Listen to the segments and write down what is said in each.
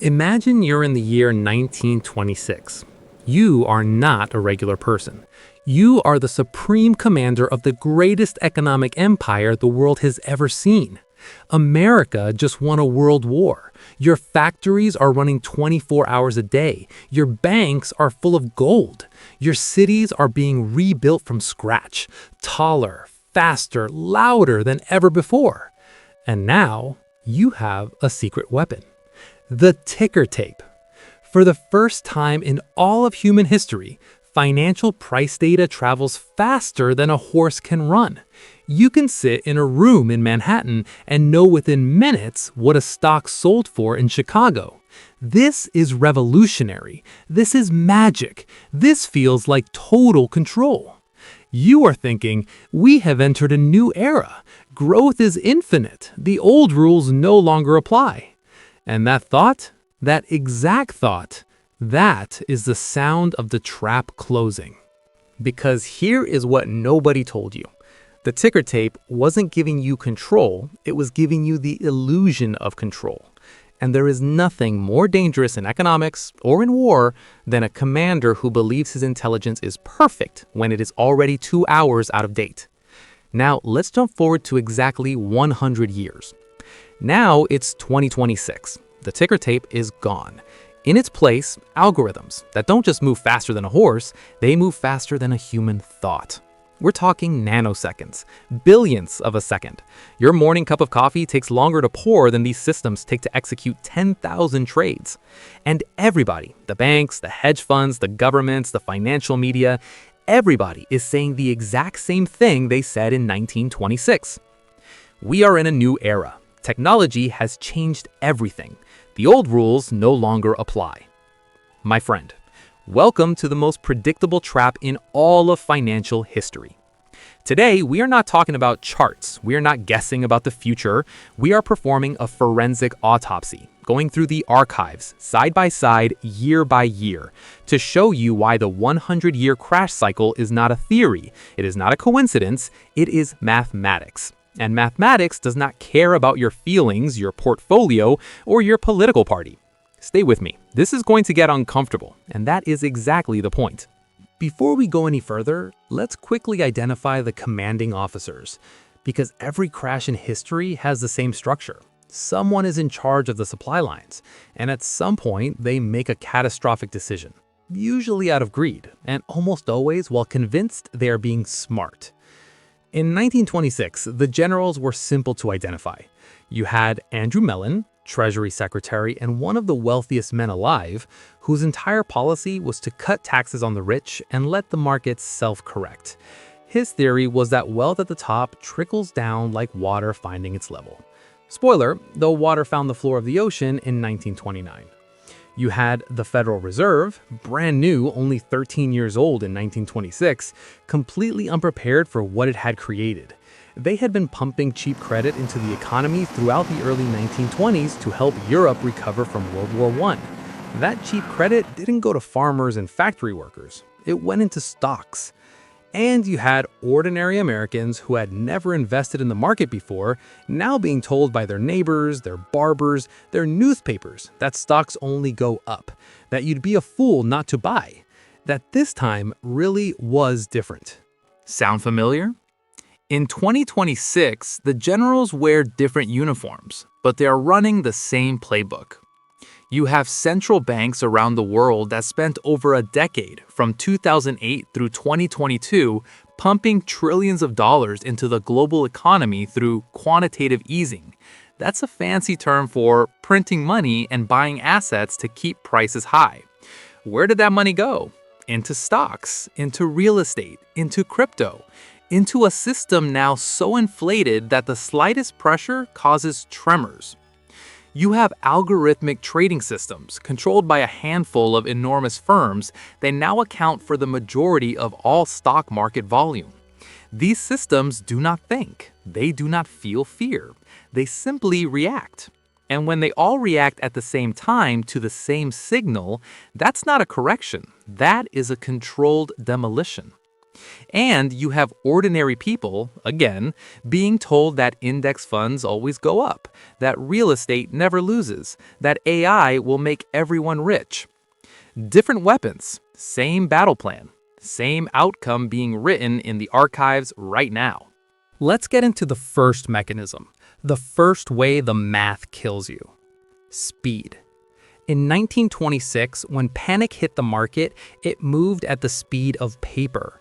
Imagine you're in the year 1926. You are not a regular person. You are the supreme commander of the greatest economic empire the world has ever seen. America just won a world war. Your factories are running 24 hours a day. Your banks are full of gold. Your cities are being rebuilt from scratch, taller, faster, louder than ever before. And now you have a secret weapon. The ticker tape. For the first time in all of human history, financial price data travels faster than a horse can run. You can sit in a room in Manhattan and know within minutes what a stock sold for in Chicago. This is revolutionary. This is magic. This feels like total control. You are thinking, we have entered a new era. Growth is infinite. The old rules no longer apply. And that thought, that exact thought, that is the sound of the trap closing. Because here is what nobody told you. The ticker tape wasn't giving you control, it was giving you the illusion of control. And there is nothing more dangerous in economics or in war than a commander who believes his intelligence is perfect when it is already 2 hours out of date. Now, let's jump forward to exactly 100 years. Now it's 2026. The ticker tape is gone. In its place, algorithms that don't just move faster than a horse, they move faster than a human thought. We're talking nanoseconds, billionths of a second. Your morning cup of coffee takes longer to pour than these systems take to execute 10,000 trades. And everybody, the banks, the hedge funds, the governments, the financial media, everybody is saying the exact same thing they said in 1926. We are in a new era. Technology has changed everything. The old rules no longer apply. My friend, welcome to the most predictable trap in all of financial history. Today, we are not talking about charts. We are not guessing about the future. We are performing a forensic autopsy, going through the archives, side by side, year by year, to show you why the 100-year crash cycle is not a theory. It is not a coincidence. It is mathematics. And mathematics does not care about your feelings, your portfolio, or your political party. Stay with me. This is going to get uncomfortable, and that is exactly the point. Before we go any further, let's quickly identify the commanding officers, because every crash in history has the same structure. Someone is in charge of the supply lines, and at some point, they make a catastrophic decision, usually out of greed, and almost always while convinced they are being smart. In 1926, the generals were simple to identify. You had Andrew Mellon, Treasury Secretary and one of the wealthiest men alive, whose entire policy was to cut taxes on the rich and let the markets self-correct. His theory was that wealth at the top trickles down like water finding its level. Spoiler, though water found the floor of the ocean in 1929. You had the Federal Reserve, brand new, only 13 years old in 1926, completely unprepared for what it had created. They had been pumping cheap credit into the economy throughout the early 1920s to help Europe recover from World War I. That cheap credit didn't go to farmers and factory workers. It went into stocks. And you had ordinary Americans who had never invested in the market before, now being told by their neighbors, their barbers, their newspapers that stocks only go up, that you'd be a fool not to buy, that this time really was different. Sound familiar? In 2026, the generals wear different uniforms, but they are running the same playbook. You have central banks around the world that spent over a decade, from 2008 through 2022, pumping trillions of dollars into the global economy through quantitative easing. That's a fancy term for printing money and buying assets to keep prices high. Where did that money go? Into stocks, into real estate, into crypto, into a system now so inflated that the slightest pressure causes tremors. You have algorithmic trading systems controlled by a handful of enormous firms that now account for the majority of all stock market volume. These systems do not think. They do not feel fear. They simply react. And when they all react at the same time to the same signal, that's not a correction. That is a controlled demolition. And you have ordinary people, again, being told that index funds always go up, that real estate never loses, that AI will make everyone rich. Different weapons, same battle plan, same outcome being written in the archives right now. Let's get into the first mechanism, the first way the math kills you. Speed. In 1926, when panic hit the market, it moved at the speed of paper.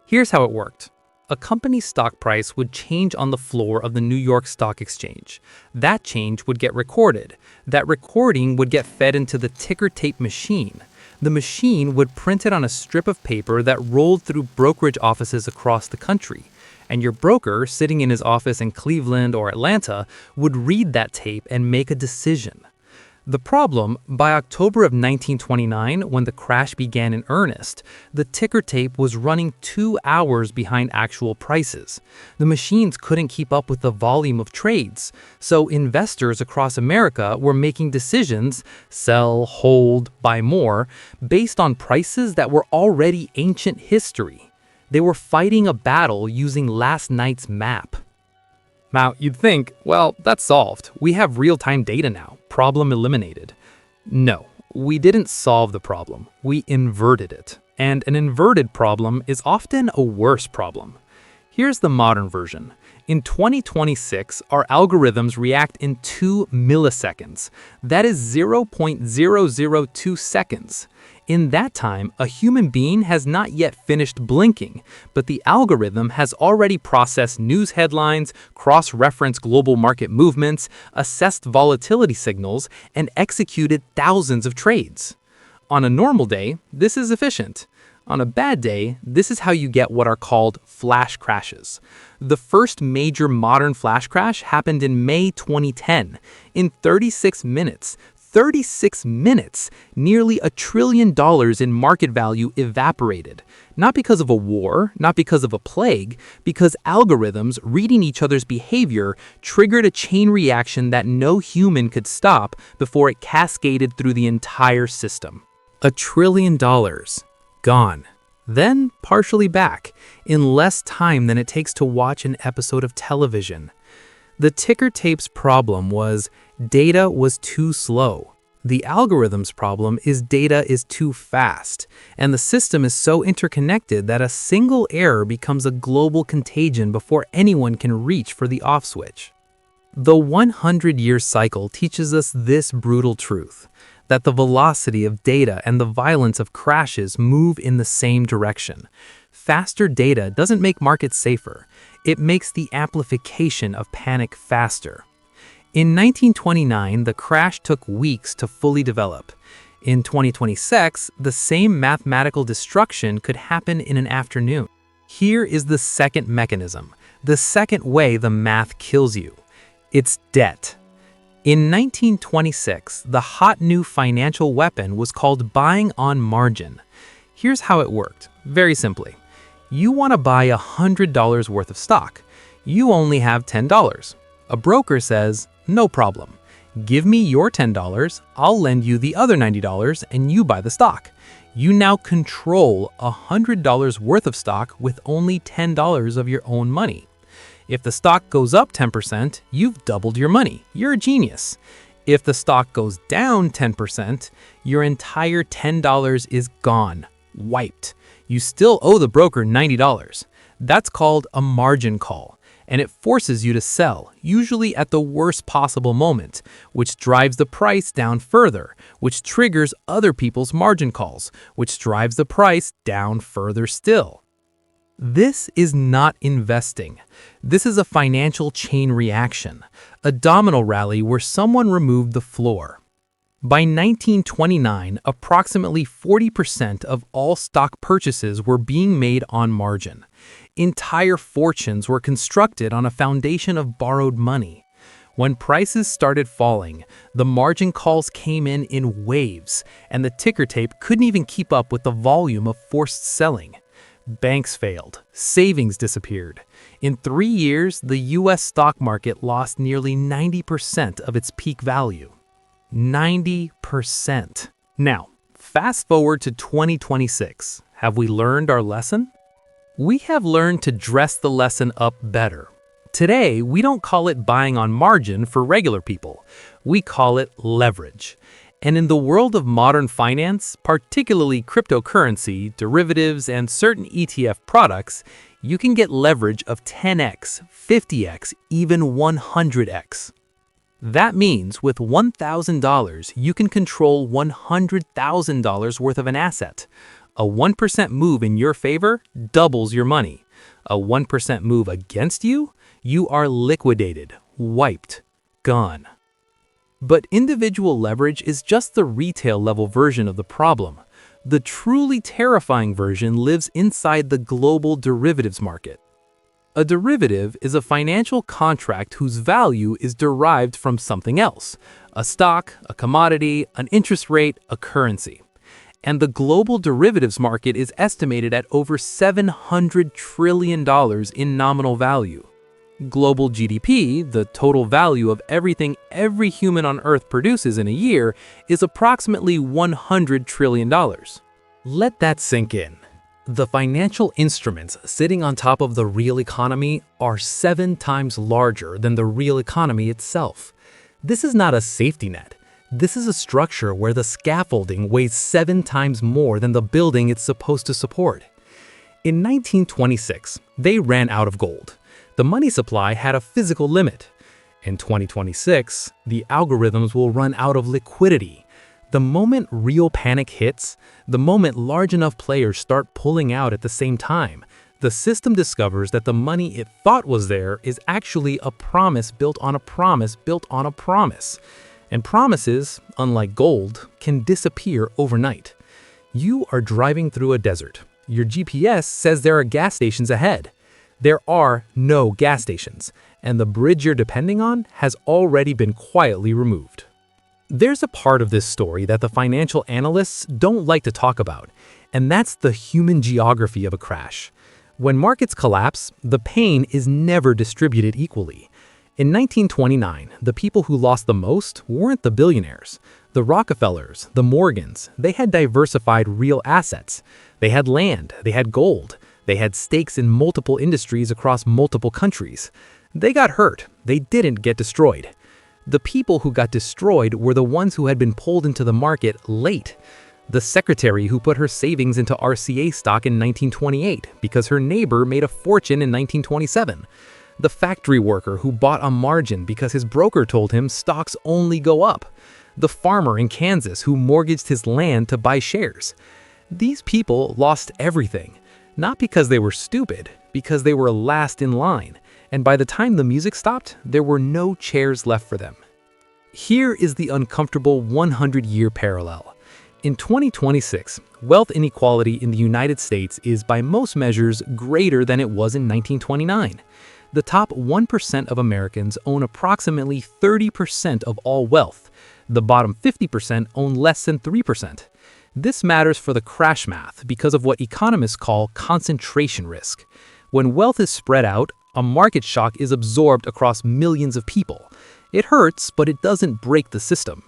Here's how it worked. A company's stock price would change on the floor of the New York Stock Exchange. That change would get recorded. That recording would get fed into the ticker tape machine. The machine would print it on a strip of paper that rolled through brokerage offices across the country. And your broker, sitting in his office in Cleveland or Atlanta, would read that tape and make a decision. The problem, by October of 1929, when the crash began in earnest, the ticker tape was running 2 hours behind actual prices. The machines couldn't keep up with the volume of trades, so investors across America were making decisions, sell, hold, buy more, based on prices that were already ancient history. They were fighting a battle using last night's map. Now, you'd think, well, that's solved. We have real-time data now. Problem eliminated. No, we didn't solve the problem. We inverted it. And an inverted problem is often a worse problem. Here's the modern version. In 2026, our algorithms react in 2 milliseconds. That is 0.002 seconds. In that time, a human being has not yet finished blinking, but the algorithm has already processed news headlines, cross-referenced global market movements, assessed volatility signals, and executed thousands of trades. On a normal day, this is efficient. On a bad day, this is how you get what are called flash crashes. The first major modern flash crash happened in May 2010. In 36 minutes, nearly $1 trillion in market value evaporated. Not because of a war, not because of a plague, because algorithms reading each other's behavior triggered a chain reaction that no human could stop before it cascaded through the entire system. $1 trillion. Gone. Then partially back, in less time than it takes to watch an episode of television. The ticker tape's problem was data was too slow. The algorithm's problem is data is too fast, and the system is so interconnected that a single error becomes a global contagion before anyone can reach for the off switch. The 100-year cycle teaches us this brutal truth, that the velocity of data and the violence of crashes move in the same direction. Faster data doesn't make markets safer. It makes the amplification of panic faster. In 1929, the crash took weeks to fully develop. In 2026, the same mathematical destruction could happen in an afternoon. Here is the second mechanism, the second way the math kills you. It's debt. In 1926, the hot new financial weapon was called buying on margin. Here's how it worked, very simply. You want to buy $100 worth of stock. You only have $10. A broker says, no problem. Give me your $10, I'll lend you the other $90, and you buy the stock. You now control $100 worth of stock with only $10 of your own money. If the stock goes up 10%, you've doubled your money. You're a genius. If the stock goes down 10%, your entire $10 is gone, wiped. You still owe the broker $90. That's called a margin call, and it forces you to sell, usually at the worst possible moment, which drives the price down further, which triggers other people's margin calls, which drives the price down further still. This is not investing. This is a financial chain reaction, a domino rally where someone removed the floor. By 1929, approximately 40% of all stock purchases were being made on margin. Entire fortunes were constructed on a foundation of borrowed money. When prices started falling, the margin calls came in waves, and the ticker tape couldn't even keep up with the volume of forced selling. Banks failed. Savings disappeared. In 3 years, the U.S. stock market lost nearly 90% of its peak value. 90%. Now, fast forward to 2026. Have we learned our lesson? we have learned to dress the lesson up better. Today, we don't call it buying on margin for regular people. We call it leverage. And in the world of modern finance, particularly cryptocurrency, derivatives, and certain ETF products, you can get leverage of 10x, 50x, even 100x. That means with $1,000, you can control $100,000 worth of an asset. A 1% move in your favor doubles your money. A 1% move against you, you are liquidated, wiped, gone. But individual leverage is just the retail level version of the problem. The truly terrifying version lives inside the global derivatives market. A derivative is a financial contract whose value is derived from something else: a stock, a commodity, an interest rate, a currency. And the global derivatives market is estimated at over $700 trillion in nominal value. Global GDP, the total value of everything every human on Earth produces in a year, is approximately $100 trillion. Let that sink in. The financial instruments sitting on top of the real economy are 7 times larger than the real economy itself. This is not a safety net. This is a structure where the scaffolding weighs 7 times more than the building it's supposed to support. In 1926, they ran out of gold. The money supply had a physical limit. In 2026, the algorithms will run out of liquidity. The moment real panic hits, the moment large enough players start pulling out at the same time, the system discovers that the money it thought was there is actually a promise built on a promise built on a promise. And promises, unlike gold, can disappear overnight. You are driving through a desert. Your GPS says there are gas stations ahead. There are no gas stations, and the bridge you're depending on has already been quietly removed. There's a part of this story that the financial analysts don't like to talk about, and that's the human geography of a crash. When markets collapse, the pain is never distributed equally. In 1929, the people who lost the most weren't the billionaires. The Rockefellers, the Morgans, they had diversified real assets. They had land, they had gold, they had stakes in multiple industries across multiple countries. They got hurt, they didn't get destroyed. The people who got destroyed were the ones who had been pulled into the market late. The secretary who put her savings into RCA stock in 1928 because her neighbor made a fortune in 1927. The factory worker who bought a margin because his broker told him stocks only go up. The farmer in Kansas who mortgaged his land to buy shares. These people lost everything, not because they were stupid, because they were last in line. And by the time the music stopped, there were no chairs left for them. Here is the uncomfortable 100-year parallel. In 2026, wealth inequality in the United States is by most measures greater than it was in 1929. The top 1% of Americans own approximately 30% of all wealth. The bottom 50% own less than 3%. This matters for the crash math because of what economists call concentration risk. When wealth is spread out, a market shock is absorbed across millions of people. It hurts, but it doesn't break the system.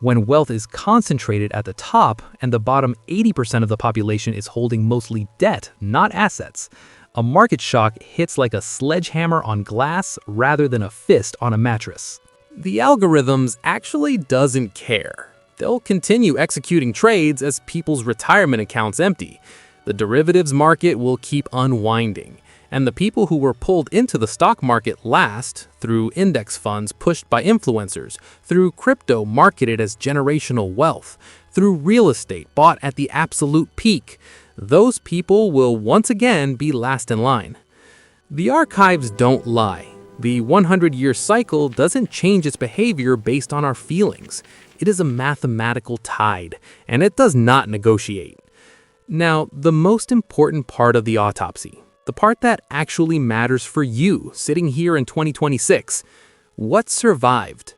When wealth is concentrated at the top and the bottom 80% of the population is holding mostly debt, not assets, a market shock hits like a sledgehammer on glass rather than a fist on a mattress. The algorithms actually doesn't care. They'll continue executing trades as people's retirement accounts empty. The derivatives market will keep unwinding. And the people who were pulled into the stock market last, through index funds pushed by influencers, through crypto marketed as generational wealth, through real estate bought at the absolute peak, those people will once again be last in line. The archives don't lie. The 100-year cycle doesn't change its behavior based on our feelings. It is a mathematical tide, and it does not negotiate. Now, the most important part of the autopsy, the part that actually matters for you sitting here in 2026. What survived?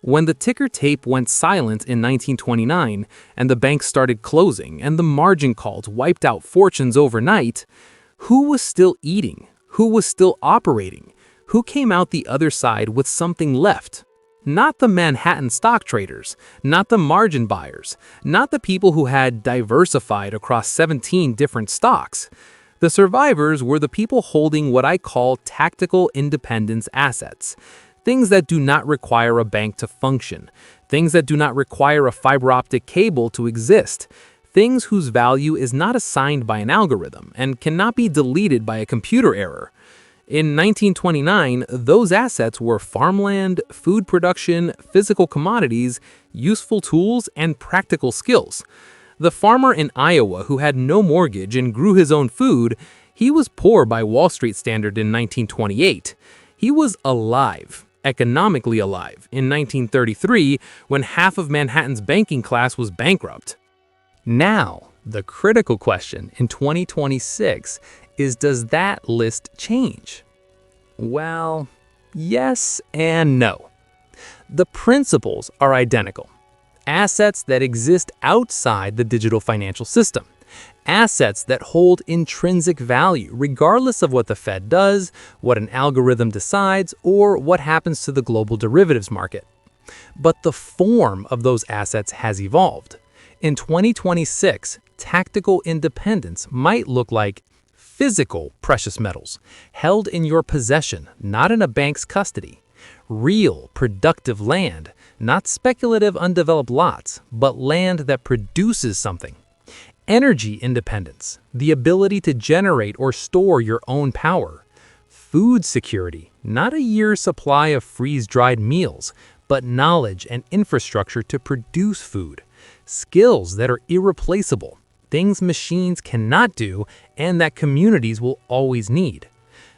When the ticker tape went silent in 1929 and the banks started closing and the margin calls wiped out fortunes overnight, who was still eating? Who was still operating? Who came out the other side with something left? Not the Manhattan stock traders, not the margin buyers, not the people who had diversified across 17 different stocks. The survivors were the people holding what I call tactical independence assets. Things that do not require a bank to function. Things that do not require a fiber optic cable to exist. Things whose value is not assigned by an algorithm and cannot be deleted by a computer error. In 1929, those assets were farmland, food production, physical commodities, useful tools, and practical skills. The farmer in Iowa who had no mortgage and grew his own food, he was poor by Wall Street standard in 1928. He was alive, economically alive, in 1933 when half of Manhattan's banking class was bankrupt. Now, the critical question in 2026 is, does that list change? Well, yes and no. The principles are identical. Assets that exist outside the digital financial system. Assets that hold intrinsic value regardless of what the Fed does, what an algorithm decides, or what happens to the global derivatives market. But the form of those assets has evolved. In 2026, tactical independence might look like physical precious metals, held in your possession, not in a bank's custody. Real, productive land, not speculative undeveloped lots, but land that produces something. Energy independence, the ability to generate or store your own power. Food security, not a year's supply of freeze-dried meals, but knowledge and infrastructure to produce food. Skills that are irreplaceable, things machines cannot do and that communities will always need.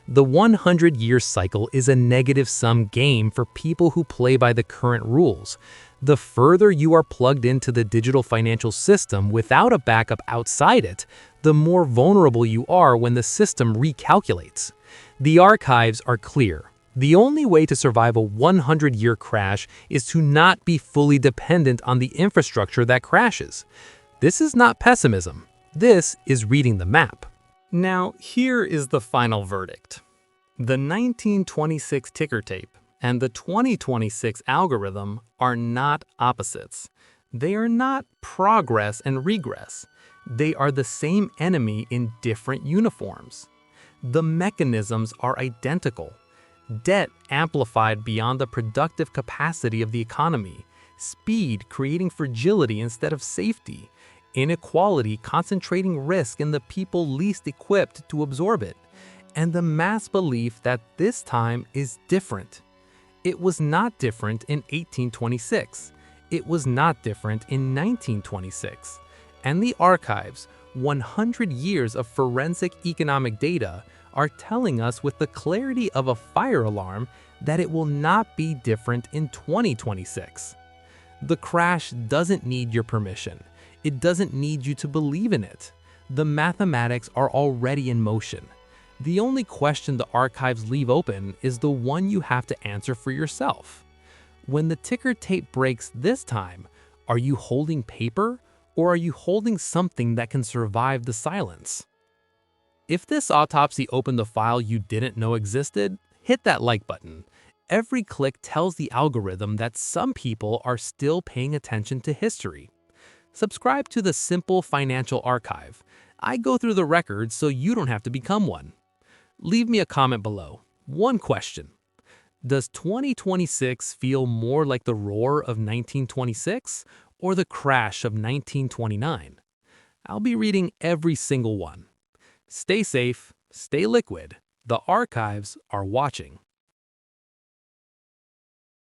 The 100-year cycle is a negative-sum game for people who play by the current rules. The further you are plugged into the digital financial system without a backup outside it, the more vulnerable you are when the system recalculates. The archives are clear. The only way to survive a 100-year crash is to not be fully dependent on the infrastructure that crashes. This is not pessimism. This is reading the map. Now, here is the final verdict. The 1926 ticker tape and the 2026 algorithm are not opposites. They are not progress and regress. They are the same enemy in different uniforms. The mechanisms are identical. Debt amplified beyond the productive capacity of the economy. Speed creating fragility instead of safety. Inequality concentrating risk in the people least equipped to absorb it. And the mass belief that this time is different. It was not different in 1826. It was not different in 1926. And the archives, 100 years of forensic economic data, are telling us with the clarity of a fire alarm that it will not be different in 2026. The crash doesn't need your permission. It doesn't need you to believe in it. The mathematics are already in motion. The only question the archives leave open is the one you have to answer for yourself. When the ticker tape breaks this time, are you holding paper or are you holding something that can survive the silence? If this autopsy opened the file you didn't know existed, hit that like button. Every click tells the algorithm that some people are still paying attention to history. Subscribe to the Simple Financial Archive. I go through the records so you don't have to become one. Leave me a comment below. One question. Does 2026 feel more like the roar of 1926 or the crash of 1929? I'll be reading every single one. Stay safe, stay liquid. The archives are watching.